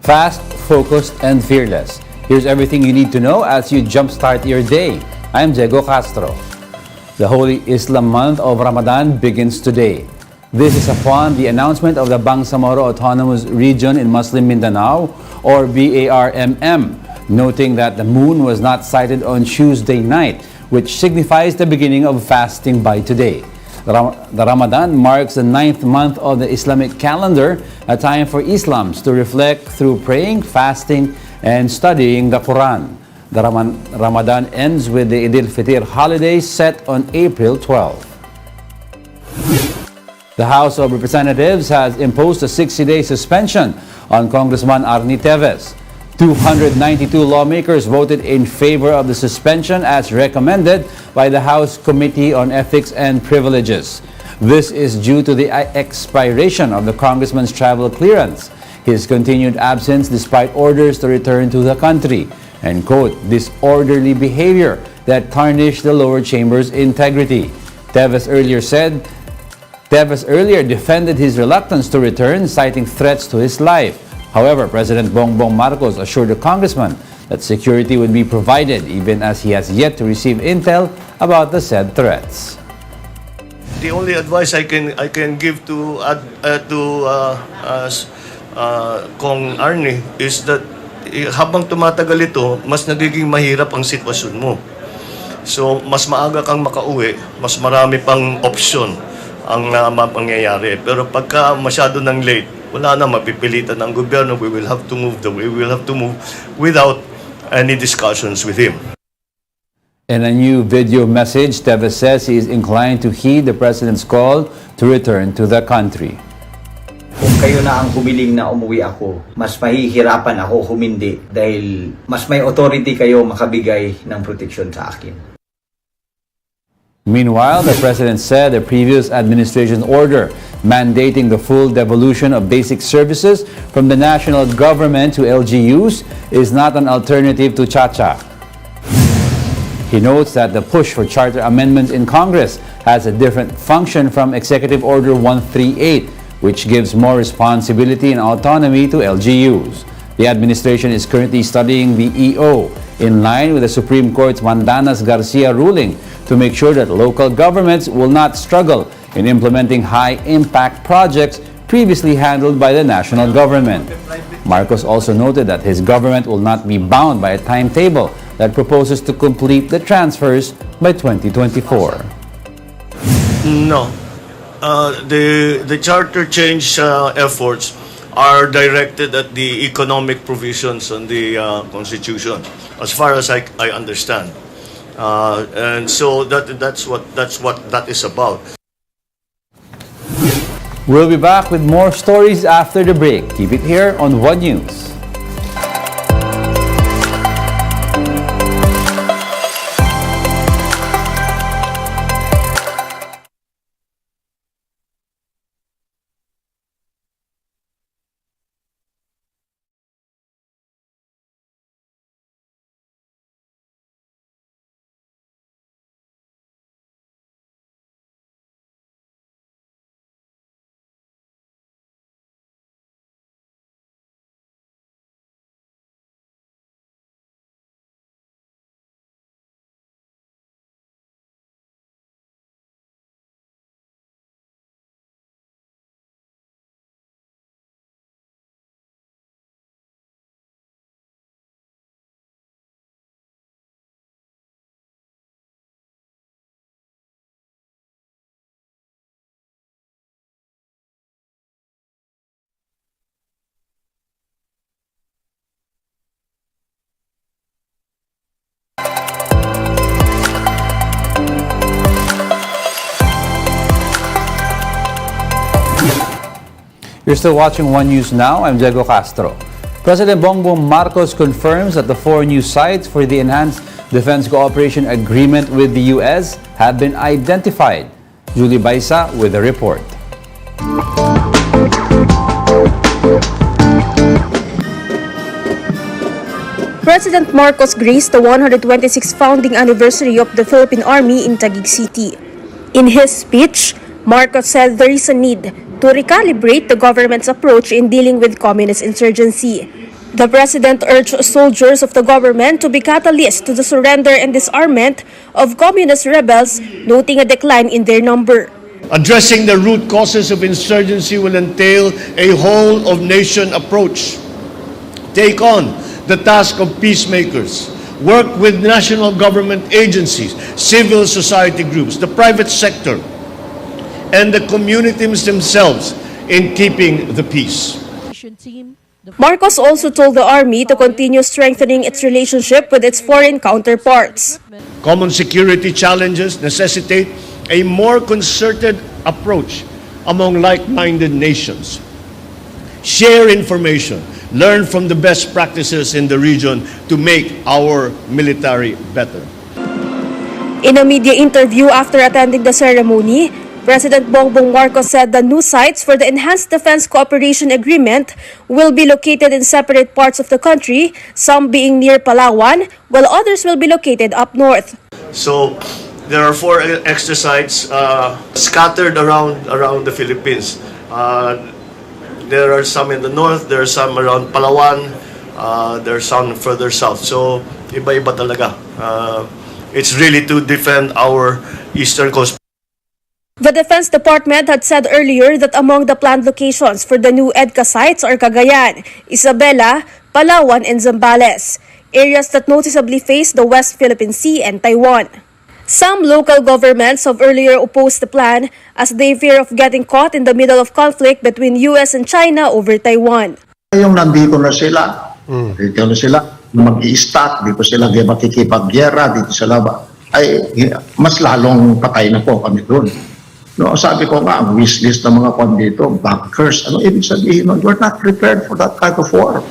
Fast, focused, and fearless. Here's everything you need to know as you jumpstart your day. I'm Diego Castro. The Holy Islam month of Ramadan begins today. This is upon the announcement of the Bangsamoro Autonomous Region in Muslim Mindanao, or BARMM, noting that the moon was not sighted on Tuesday night, which signifies the beginning of fasting by today. The Ramadan marks the 9th month of the Islamic calendar, a time for Islams to reflect through praying, fasting, and studying the Quran. The Ramadan ends with the Eid al-Fitr holiday set on April 12. The House of Representatives has imposed a 60-day suspension on Congressman Arnie Teves. 292 lawmakers voted in favor of the suspension as recommended by the House Committee on Ethics and Privileges. This is due to the expiration of the congressman's travel clearance, his continued absence despite orders to return to the country, and quote, disorderly behavior that tarnished the lower chamber's integrity. Teves earlier defended his reluctance to return, citing threats to his life. However, President Bongbong Marcos assured the congressman that security would be provided even as he has yet to receive intel about the said threats. The only advice I can give to Kong Arnie is that habang tumatagal ito, mas nagiging mahirap ang sitwasyon mo. So, mas maaga kang makauwi, mas marami pang option ang mangyayari. Pero pagka masyado nang late, wala na, mapipilitan ng gobyerno. We will have to move without any discussions with him. In a new video message, Teves says he is inclined to heed the president's call to return to the country. Kung kayo na ang humiling na umuwi ako, mas mahihirapan ako humindi dahil mas may authority kayo makabigay ng proteksyon sa akin. Meanwhile, the president said the previous administration's order mandating the full devolution of basic services from the national government to LGUs is not an alternative to Chacha. He notes that the push for charter amendments in Congress has a different function from Executive Order 138, which gives more responsibility and autonomy to LGUs. The administration is currently studying the EO in line with the Supreme Court's Mandanas Garcia ruling to make sure that local governments will not struggle in implementing high-impact projects previously handled by the national government. Marcos also noted that his government will not be bound by a timetable that proposes to complete the transfers by 2024. No. The charter change efforts are directed at the economic provisions on the Constitution, as far as I understand. And so that's what that is about. We'll be back with more stories after the break. Keep it here on One News. You're still watching One News Now. I'm Diego Castro. President Bongbong Marcos confirms that the 4 new sites for the Enhanced Defense Cooperation Agreement with the U.S. have been identified. Julie Baisa with the report. President Marcos graced the 126th founding anniversary of the Philippine Army in Taguig City. In his speech, Marcos said there is a need to recalibrate the government's approach in dealing with communist insurgency. The president urged soldiers of the government to be catalyst to the surrender and disarmament of communist rebels, noting a decline in their number. Addressing the root causes of insurgency will entail a whole-of-nation approach. Take on the task of peacemakers. Work with national government agencies, civil society groups, the private sector, and the communities themselves in keeping the peace. Marcos also told the army to continue strengthening its relationship with its foreign counterparts. Common security challenges necessitate a more concerted approach among like-minded nations. Share information, learn from the best practices in the region to make our military better. In a media interview after attending the ceremony, President Bongbong Marcos said the new sites for the Enhanced Defense Cooperation Agreement will be located in separate parts of the country, some being near Palawan, while others will be located up north. So there are 4 extra sites scattered around the Philippines. There are some in the north, there are some around Palawan, there are some further south. So iba-iba talaga. It's really to defend our eastern coast. The Defense Department had said earlier that among the planned locations for the new EDCA sites are Cagayan, Isabela, Palawan, and Zambales, areas that noticeably face the West Philippine Sea and Taiwan. Some local governments have earlier opposed the plan as they fear of getting caught in the middle of conflict between US and China over Taiwan. Yung nandito na sila, dito na sila, mag-i-stack, dito sila makikipag-gyera, dito sila ay mas lalong patay na po kami doon. No, sabi ko nga, ang wishlist ng mga kwan dito, bankers, ano ibig sabihin nun? We're not prepared for that type of war.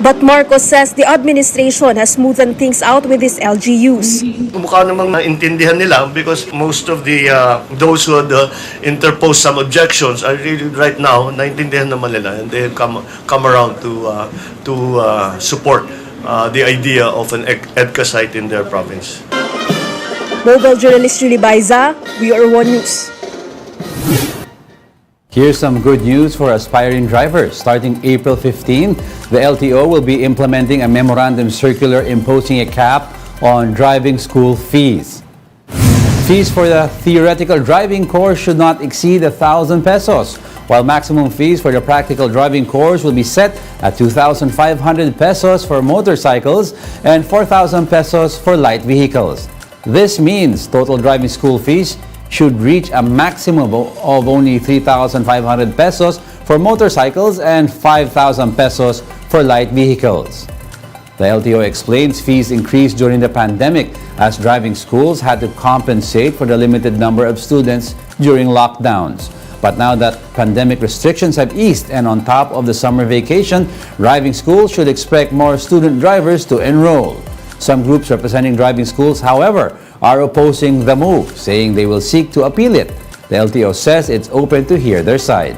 But Marcos says the administration has smoothened things out with his LGUs. Mukha namang naintindihan nila because most of the those who had interposed some objections are really right now naintindihan naman nila, and they have come around to support the idea of an EDCA site in their province. Mobile journalist Julie Baiza, We Are One News. Here's some good news for aspiring drivers. Starting April 15, the LTO will be implementing a memorandum circular imposing a cap on driving school fees. Fees for the theoretical driving course should not exceed 1,000 pesos, while maximum fees for the practical driving course will be set at 2,500 pesos for motorcycles and 4,000 pesos for light vehicles. This means total driving school fees should reach a maximum of only 3,500 pesos for motorcycles and 5,000 pesos for light vehicles. The LTO explains fees increased during the pandemic as driving schools had to compensate for the limited number of students during lockdowns. But now that pandemic restrictions have eased and on top of the summer vacation, driving schools should expect more student drivers to enroll. Some groups representing driving schools, however, are opposing the move, saying they will seek to appeal it. The LTO says it's open to hear their side.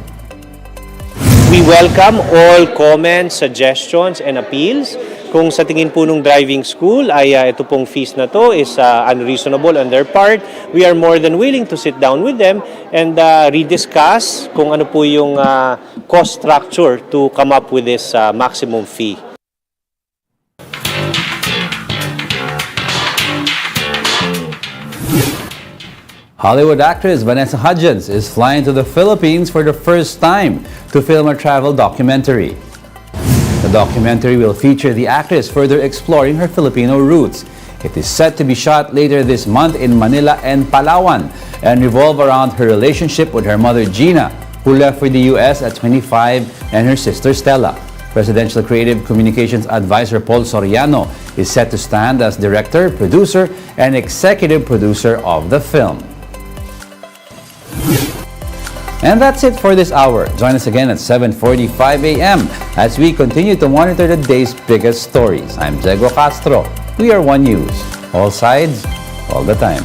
We welcome all comments, suggestions, and appeals. Kung sa tingin po nung driving school ay ito pong fees na to is unreasonable on their part, we are more than willing to sit down with them and rediscuss kung ano po yung cost structure to come up with this maximum fee. Hollywood actress Vanessa Hudgens is flying to the Philippines for the first time to film a travel documentary. The documentary will feature the actress further exploring her Filipino roots. It is set to be shot later this month in Manila and Palawan and revolve around her relationship with her mother Gina, who left for the US at 25, and her sister Stella. Presidential Creative Communications Advisor Paul Soriano is set to stand as director, producer, and executive producer of the film. And that's it for this hour. Join us again at 7:45 a.m. as we continue to monitor the day's biggest stories. I'm Diego Castro. We are One News. All sides, all the time.